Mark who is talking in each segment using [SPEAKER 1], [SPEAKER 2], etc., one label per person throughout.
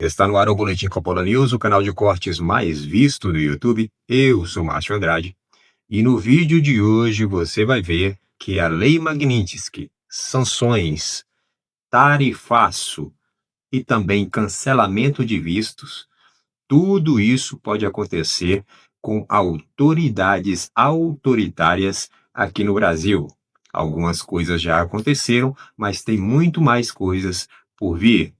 [SPEAKER 1] Está no ar o Boletim Coppola News, o canal de cortes mais visto do YouTube. Eu sou Márcio Andrade e no vídeo de hoje você vai ver que a Lei Magnitsky, sanções, tarifaço e também cancelamento de vistos, tudo isso pode acontecer com autoridades autoritárias aqui no Brasil. Algumas coisas já aconteceram, mas tem muito mais coisas por vir.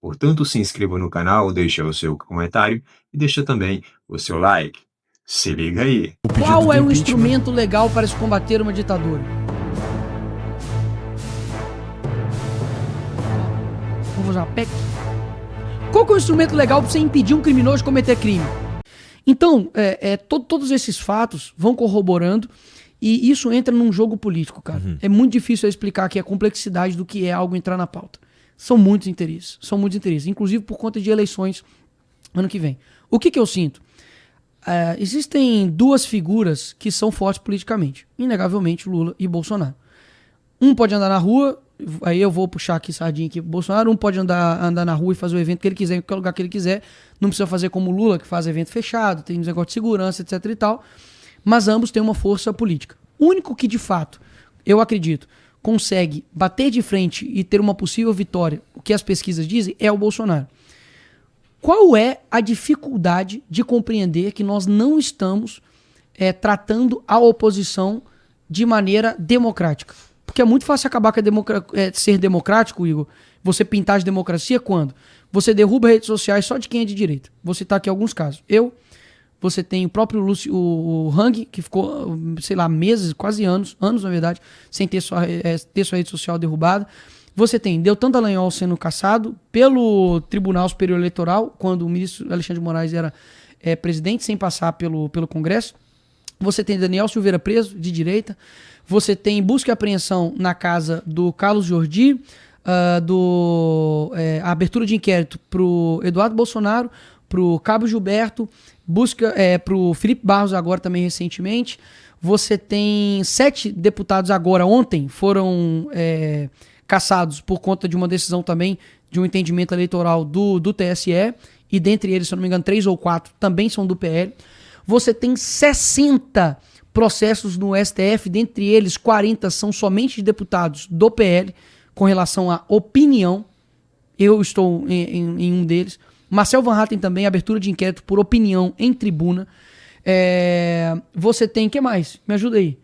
[SPEAKER 1] Portanto, se inscreva no canal, deixa o seu comentário e deixa também o seu like. Se liga aí.
[SPEAKER 2] Qual é o instrumento legal para se combater uma ditadura? Vamos usar a PEC? Qual que é o instrumento legal para você impedir um criminoso de cometer crime? Então, todos esses fatos vão corroborando e isso entra num jogo político, cara. É muito difícil eu explicar aqui a complexidade do que é algo entrar na pauta. São muitos interesses, inclusive por conta de eleições ano que vem. O que eu sinto? Existem duas figuras que são fortes politicamente, inegavelmente Lula e Bolsonaro. Um pode andar na rua, aí eu vou puxar aqui sardinha aqui pro Bolsonaro, um pode andar na rua e fazer o evento que ele quiser, em qualquer lugar que ele quiser, não precisa fazer como o Lula, que faz evento fechado, tem um negócio de segurança, etc e tal, mas ambos têm uma força política. O único que, de fato, eu acredito, consegue bater de frente e ter uma possível vitória, o que as pesquisas dizem, é o Bolsonaro. Qual é a dificuldade de compreender que nós não estamos tratando a oposição de maneira democrática? Porque é muito fácil acabar com ser democrático, Igor, você pintar de democracia quando você derruba redes sociais só de quem é de direita. Vou citar aqui alguns casos. Você tem o próprio o Hang, que ficou, sei lá, meses, quase anos na verdade, sem ter sua rede social derrubada. Você tem Deltan Dallagnol sendo cassado pelo Tribunal Superior Eleitoral, quando o ministro Alexandre de Moraes era presidente, sem passar pelo Congresso. Você tem Daniel Silveira preso, de direita. Você tem busca e apreensão na casa do Carlos Jordi, a abertura de inquérito para o Eduardo Bolsonaro, para o Cabo Gilberto, busca para o Felipe Barros agora também recentemente. Você tem 7 deputados agora, ontem, foram cassados por conta de uma decisão também, de um entendimento eleitoral do TSE, e dentre eles, se eu não me engano, 3 ou 4 também são do PL. Você tem 60 processos no STF, dentre eles 40 são somente de deputados do PL, com relação à opinião. Eu estou em um deles. Marcel Van Hatten também, abertura de inquérito por opinião em tribuna. Você tem, o que mais? Me ajuda aí.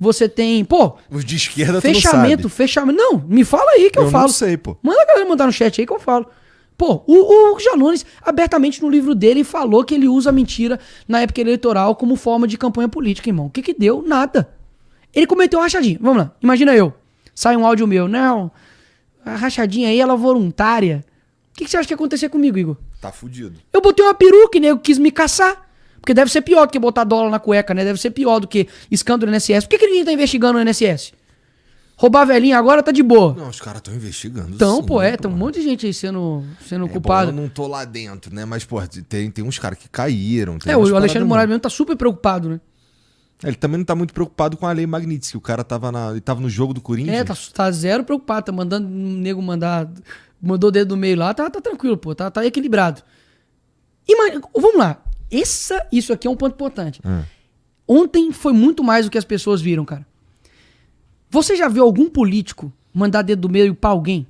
[SPEAKER 2] Você tem,
[SPEAKER 3] os de esquerda
[SPEAKER 2] fechamento. Não, me fala aí que eu falo.
[SPEAKER 3] Eu não sei, pô.
[SPEAKER 2] Manda a galera mandar no chat aí que eu falo. O Janones, abertamente no livro dele, falou que ele usa a mentira na época eleitoral como forma de campanha política, irmão. O que deu? Nada. Ele cometeu uma rachadinha. Vamos lá, imagina eu. Sai um áudio meu. Não, a rachadinha aí, ela é voluntária. O que você acha que ia acontecer comigo, Igor?
[SPEAKER 3] Tá fudido.
[SPEAKER 2] Eu botei uma peruca e nego quis me caçar. Porque deve ser pior do que botar dólar na cueca, né? Deve ser pior do que escândalo no INSS. Por que ninguém tá investigando o INSS? Roubar a velhinha agora tá de boa.
[SPEAKER 3] Não, os caras estão investigando.
[SPEAKER 2] Então, tem um monte de gente aí sendo culpado.
[SPEAKER 3] Eu não tô lá dentro, né? Mas, tem uns caras que caíram.
[SPEAKER 2] O Alexandre de Moraes mesmo tá super preocupado, né?
[SPEAKER 3] Ele também não tá muito preocupado com a Lei Magnitsky. O cara tava no jogo do Corinthians.
[SPEAKER 2] Tá zero preocupado. Tá mandando o nego mandou o dedo no meio lá. Tá tranquilo, pô. Tá equilibrado. Vamos lá. Isso aqui é um ponto importante. Ontem foi muito mais do que as pessoas viram, cara. Você já viu algum político mandar dedo do meio pra alguém?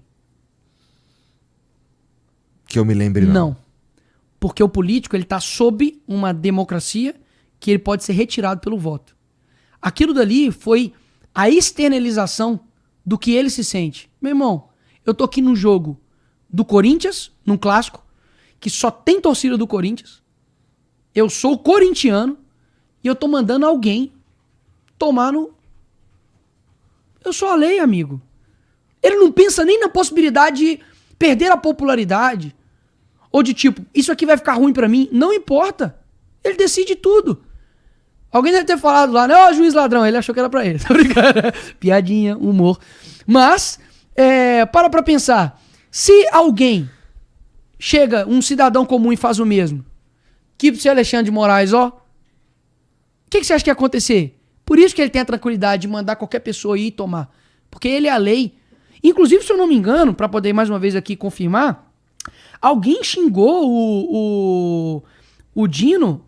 [SPEAKER 3] Que eu me lembre, não.
[SPEAKER 2] Não. Porque o político, ele tá sob uma democracia que ele pode ser retirado pelo voto. Aquilo dali foi a externalização do que ele se sente. Meu irmão, eu tô aqui num jogo do Corinthians, num clássico, que só tem torcida do Corinthians. Eu sou corintiano e eu tô mandando alguém tomar no... Eu sou a lei, amigo. Ele não pensa nem na possibilidade de perder a popularidade. Ou de tipo, isso aqui vai ficar ruim pra mim. Não importa. Ele decide tudo. Alguém deve ter falado lá, né? Juiz ladrão. Ele achou que era pra ele. Tá brincando? Piadinha, humor. Mas, pra pensar. Se alguém chega, um cidadão comum e faz o mesmo, que pro seu Alexandre de Moraes, o que você acha que ia acontecer? Por isso que ele tem a tranquilidade de mandar qualquer pessoa ir tomar. Porque ele é a lei. Inclusive, se eu não me engano, para poder mais uma vez aqui confirmar, Alguém xingou o Dino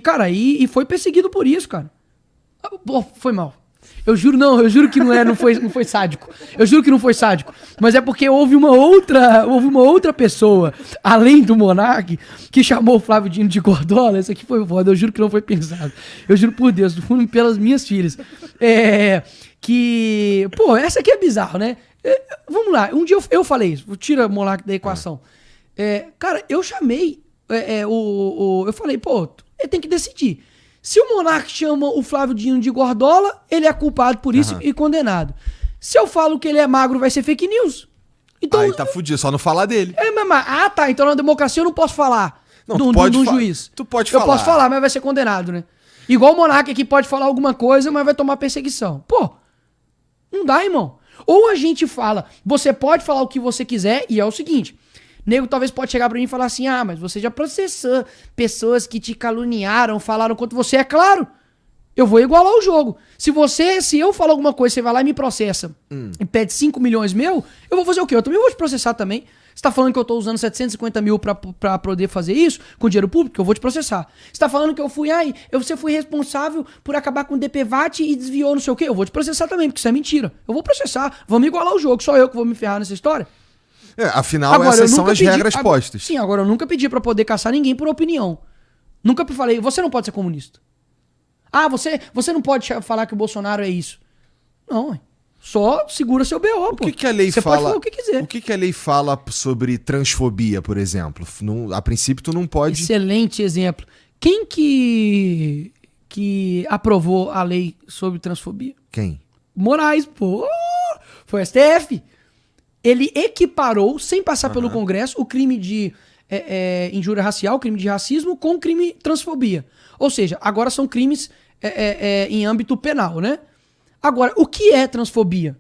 [SPEAKER 2] cara, e foi perseguido por isso, cara. Pô, foi mal. Eu juro que não foi sádico. Eu juro que não foi sádico. Mas é porque houve uma outra pessoa, além do Monark, que chamou o Flávio Dino de Gordola. Isso aqui foi foda. Eu juro que não foi pensado. Eu juro por Deus, pelas minhas filhas. Pô, essa aqui é bizarro, né? Vamos lá. Um dia eu falei isso. Tira o Monark da equação. Cara, eu chamei eu falei, pô, ele tem que decidir. Se o Monark chama o Flávio Dino de Gordola, ele é culpado por isso e condenado. Se eu falo que ele é magro, vai ser fake news. Então,
[SPEAKER 3] aí tá fudido, só não falar dele.
[SPEAKER 2] Tá, então na democracia eu não posso falar
[SPEAKER 3] do juiz. Tu pode falar.
[SPEAKER 2] Eu posso falar, mas vai ser condenado, né? Igual o Monark aqui pode falar alguma coisa, mas vai tomar perseguição. Pô, não dá, irmão. Ou a gente fala, você pode falar o que você quiser, e é o seguinte... Nego talvez pode chegar pra mim e falar assim, mas você já processou pessoas que te caluniaram, falaram contra você. É claro, eu vou igualar o jogo. Se eu falar alguma coisa, você vai lá e me processa e pede 5 milhões meu, eu vou fazer o quê? Eu também vou te processar também. Você tá falando que eu tô usando 750 mil pra poder fazer isso com dinheiro público? Eu vou te processar. Você tá falando que você foi responsável por acabar com o DPVAT e desviou não sei o quê? Eu vou te processar também, porque isso é mentira. Eu vou processar, vamos igualar o jogo. Só eu que vou me ferrar nessa história?
[SPEAKER 3] Afinal, agora, essas são as regras postas.
[SPEAKER 2] Sim, agora eu nunca pedi pra poder caçar ninguém por opinião. Nunca falei, você não pode ser comunista. Você não pode falar que o Bolsonaro é isso. Não, só segura seu BO,
[SPEAKER 3] o que a lei
[SPEAKER 2] você
[SPEAKER 3] fala?
[SPEAKER 2] Pode falar o que quiser.
[SPEAKER 3] O que a lei fala sobre transfobia, por exemplo? A princípio, tu não pode...
[SPEAKER 2] Excelente exemplo. Quem que aprovou a lei sobre transfobia?
[SPEAKER 3] Quem?
[SPEAKER 2] Moraes, pô. Foi o STF. Ele equiparou, sem passar pelo Congresso, o crime de injúria racial, crime de racismo, com o crime transfobia. Ou seja, agora são crimes em âmbito penal, né? Agora, o que é transfobia?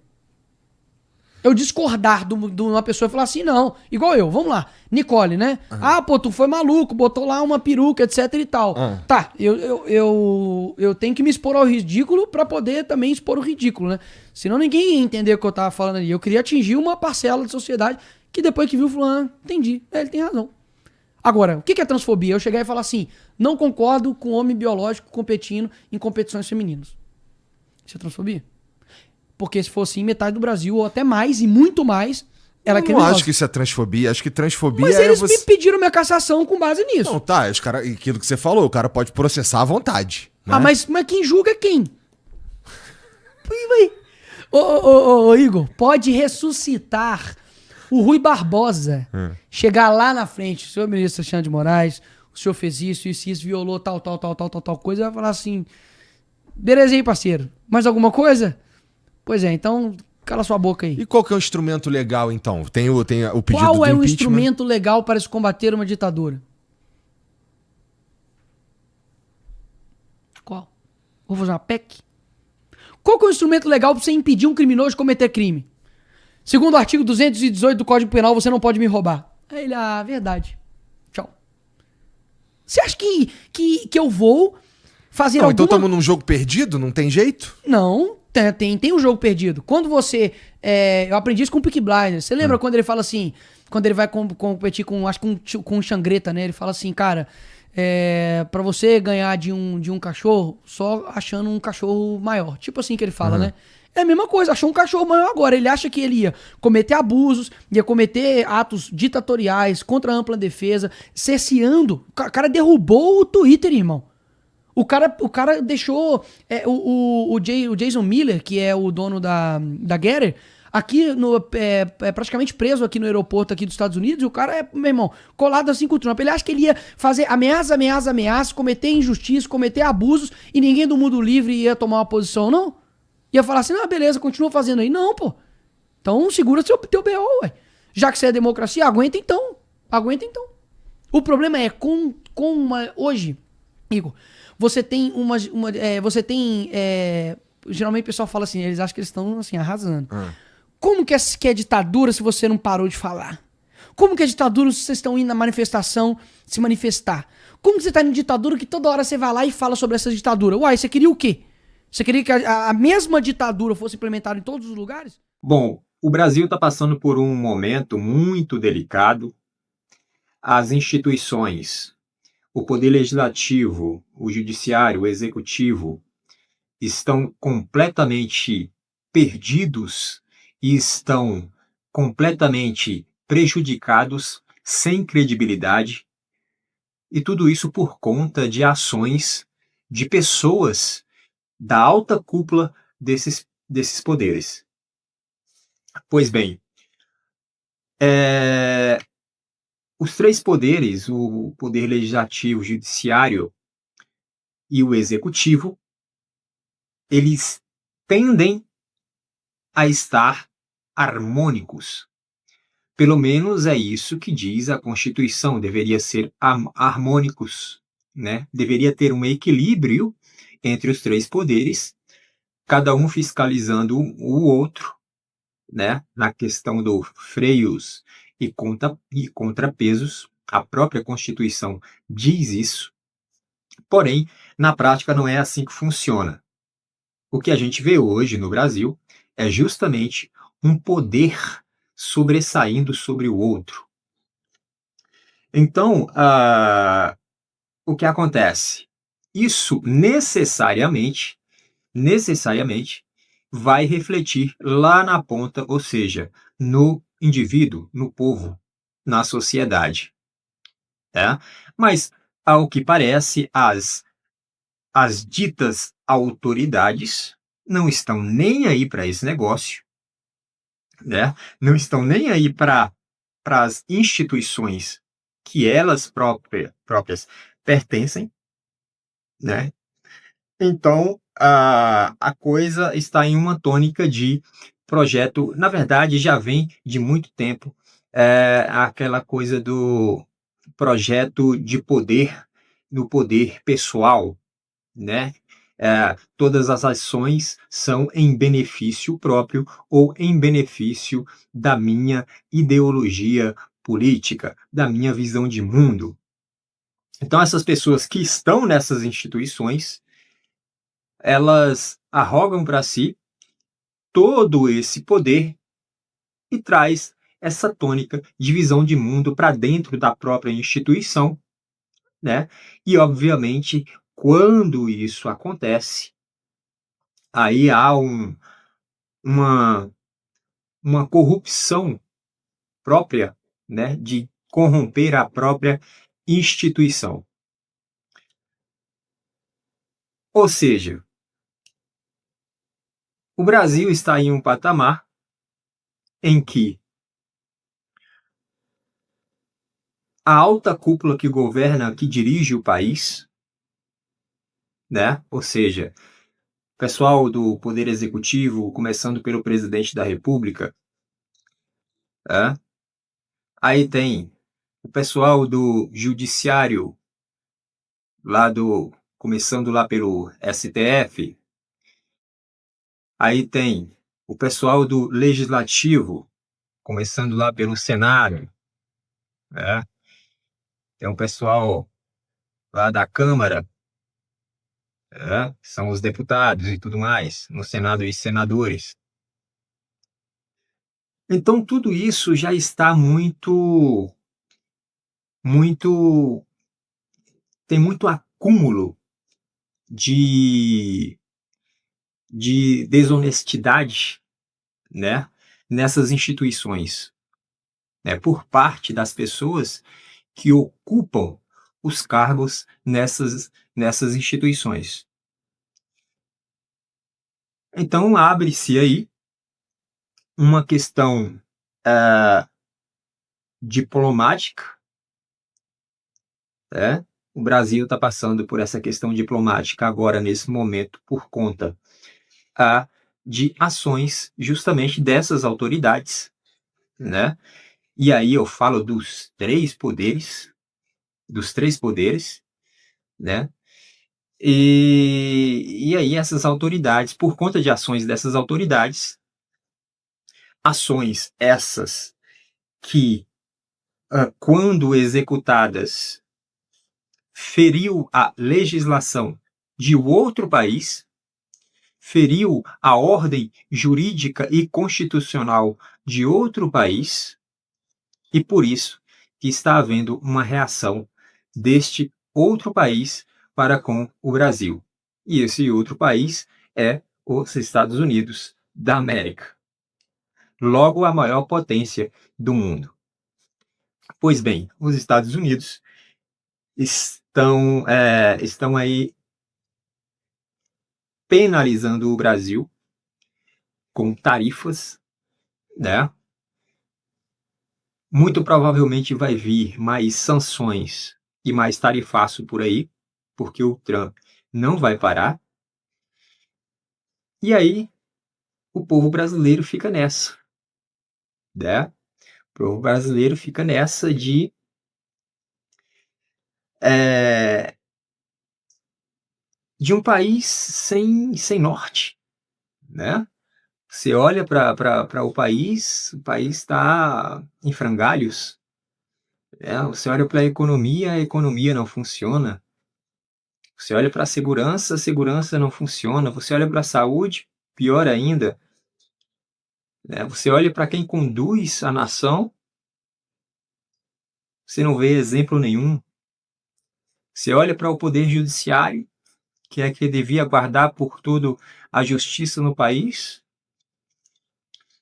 [SPEAKER 2] Eu discordar de uma pessoa e falar assim, não, igual eu, vamos lá, Nicole, né? Pô, tu foi maluco, botou lá uma peruca, etc e tal. Tá, eu tenho que me expor ao ridículo pra poder também expor o ridículo, né? Senão ninguém ia entender o que eu tava falando ali. Eu queria atingir uma parcela da sociedade que depois que viu, falou, entendi, ele tem razão. Agora, o que é transfobia? Eu chegar e falar assim, não concordo com homem biológico competindo em competições femininas. Isso é transfobia? Porque se fosse em metade do Brasil, ou até mais, e muito mais, ela é criminosa.
[SPEAKER 3] Eu não acho que isso é transfobia. Acho que transfobia
[SPEAKER 2] Mas eles me pediram minha cassação com base nisso.
[SPEAKER 3] Não, tá. Aquilo que você falou, o cara pode processar à vontade. Né?
[SPEAKER 2] Mas quem julga é quem? Ô, Igor, pode ressuscitar o Rui Barbosa. Chegar lá na frente, o senhor ministro Alexandre de Moraes, o senhor fez isso, violou tal coisa, vai falar assim, beleza aí, parceiro. Mais alguma coisa? Pois é, então cala sua boca aí.
[SPEAKER 3] E qual que é o instrumento legal, então? Tem o pedido do impeachment?
[SPEAKER 2] Qual é o instrumento legal para se combater uma ditadura? Qual? Vou fazer uma PEC? Qual que é o instrumento legal para você impedir um criminoso de cometer crime? Segundo o artigo 218 do Código Penal, você não pode me roubar. Aí ele, verdade. Tchau. Você acha que eu vou fazer alguma...
[SPEAKER 3] Então estamos num jogo perdido? Não tem jeito?
[SPEAKER 2] Não. Tem um jogo perdido. Quando você... eu aprendi isso com o Peaky Blinders. Você lembra quando ele fala assim... Quando ele vai competir com... Acho que com o Xangreta, né? Ele fala assim, cara... pra você ganhar de um cachorro, só achando um cachorro maior. Tipo assim que ele fala, né? É a mesma coisa. Achou um cachorro maior agora. Ele acha que ele ia cometer abusos, ia cometer atos ditatoriais contra a ampla defesa, cerceando. O cara derrubou o Twitter, irmão. O cara deixou o Jason Miller, que é o dono da Getter, aqui praticamente preso aqui no aeroporto aqui dos Estados Unidos, e o cara meu irmão, colado assim com o Trump. Ele acha que ele ia fazer ameaça, cometer injustiça, cometer abusos, e ninguém do mundo livre ia tomar uma posição, não? Ia falar assim, beleza, continua fazendo aí. Não, pô. Então segura teu BO, ué. Já que você é democracia, aguenta então. O problema é hoje, Igor, você tem geralmente o pessoal fala assim, eles acham que eles estão assim, arrasando. Como que é ditadura se você não parou de falar? Como que é ditadura se vocês estão indo na manifestação se manifestar? Como que você está em ditadura que toda hora você vai lá e fala sobre essa ditadura? Uai, você queria o quê? Você queria que a mesma ditadura fosse implementada em todos os lugares?
[SPEAKER 1] Bom, O Brasil está passando por um momento muito delicado. As instituições, o poder legislativo, o judiciário, o executivo, estão completamente perdidos e estão completamente prejudicados, sem credibilidade, e tudo isso por conta de ações de pessoas da alta cúpula desses poderes. Pois bem, os três poderes, o poder legislativo, o judiciário e o executivo, eles tendem a estar harmônicos. Pelo menos é isso que diz a Constituição, deveria ser harmônicos, né? Deveria ter um equilíbrio entre os três poderes, cada um fiscalizando o outro, né? Na questão dos freios e contrapesos. A própria Constituição diz isso, porém, na prática não é assim que funciona. O que a gente vê hoje no Brasil é justamente um poder sobressaindo sobre o outro. Então, o que acontece? Isso necessariamente vai refletir lá na ponta, ou seja, no indivíduo, no povo, na sociedade. Tá? Mas, ao que parece, as ditas autoridades não estão nem aí para esse negócio, né? Não estão nem aí para as instituições que elas próprias pertencem, né? Então, a coisa está em uma tônica de projeto, na verdade, já vem de muito tempo, aquela coisa do projeto de poder, no poder pessoal, né? Todas as ações são em benefício próprio ou em benefício da minha ideologia política, da minha visão de mundo. Então, essas pessoas que estão nessas instituições, elas arrogam para si todo esse poder e traz essa tônica de visão de mundo para dentro da própria instituição, né? E, obviamente, quando isso acontece, aí há uma corrupção própria, né, de corromper a própria instituição. Ou seja, o Brasil está em um patamar em que a alta cúpula que governa, que dirige o país, né, ou seja, o pessoal do Poder Executivo, começando pelo Presidente da República, né, aí tem o pessoal do Judiciário, começando lá pelo STF, aí tem o pessoal do Legislativo, começando lá pelo Senado, né? Tem o pessoal lá da Câmara, né? São os deputados e tudo mais, no Senado e senadores. Então, tudo isso já está tem muito acúmulo de desonestidade, né, nessas instituições, né, por parte das pessoas que ocupam os cargos nessas instituições. Então, abre-se aí uma questão diplomática, né? O Brasil está passando por essa questão diplomática agora, nesse momento, por conta de ações justamente dessas autoridades, né? E aí eu falo dos três poderes, né? E aí essas autoridades, por conta de ações dessas autoridades, ações essas que, quando executadas, feriu a legislação de outro país, feriu a ordem jurídica e constitucional de outro país, e por isso que está havendo uma reação deste outro país para com o Brasil. E esse outro país é os Estados Unidos da América. Logo, a maior potência do mundo. Pois bem, os Estados Unidos estão aí penalizando o Brasil com tarifas, né? Muito provavelmente vai vir mais sanções e mais tarifaço por aí, porque o Trump não vai parar. E aí o povo brasileiro fica nessa, né? O povo brasileiro fica nessa de um país sem norte, né? Você olha para o país está em frangalhos. Você olha para a economia não funciona. Você olha para a segurança não funciona. Você olha para a saúde, pior ainda. Você olha para quem conduz a nação, você não vê exemplo nenhum. Você olha para o poder judiciário, que é que devia guardar por tudo a justiça no país,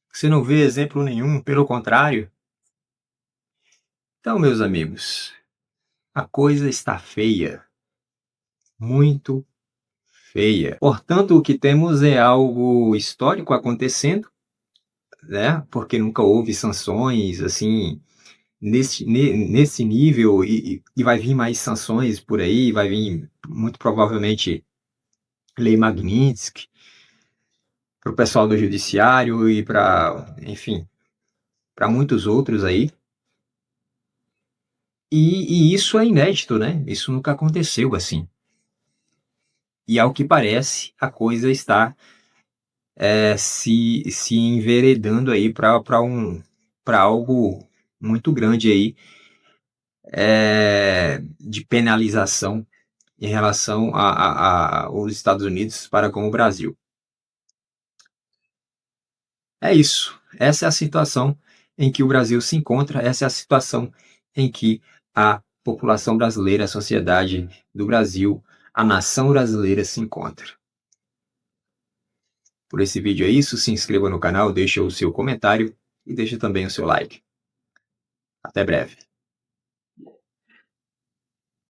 [SPEAKER 1] você não vê exemplo nenhum, pelo contrário. Então, meus amigos, a coisa está feia, muito feia. Portanto, o que temos é algo histórico acontecendo, né? Porque nunca houve sanções assim nesse nível e vai vir mais sanções por aí, vai vir muito provavelmente Lei Magnitsky para o pessoal do judiciário e enfim, para muitos outros aí. E isso é inédito, né? Isso nunca aconteceu assim. E ao que parece, a coisa está se enveredando aí para algo muito grande aí, de penalização em relação aos Estados Unidos para com o Brasil. É isso. Essa é a situação em que o Brasil se encontra, essa é a situação em que a população brasileira, a sociedade do Brasil, a nação brasileira se encontra. Por esse vídeo é isso, se inscreva no canal, deixe o seu comentário e deixe também o seu like. Até breve.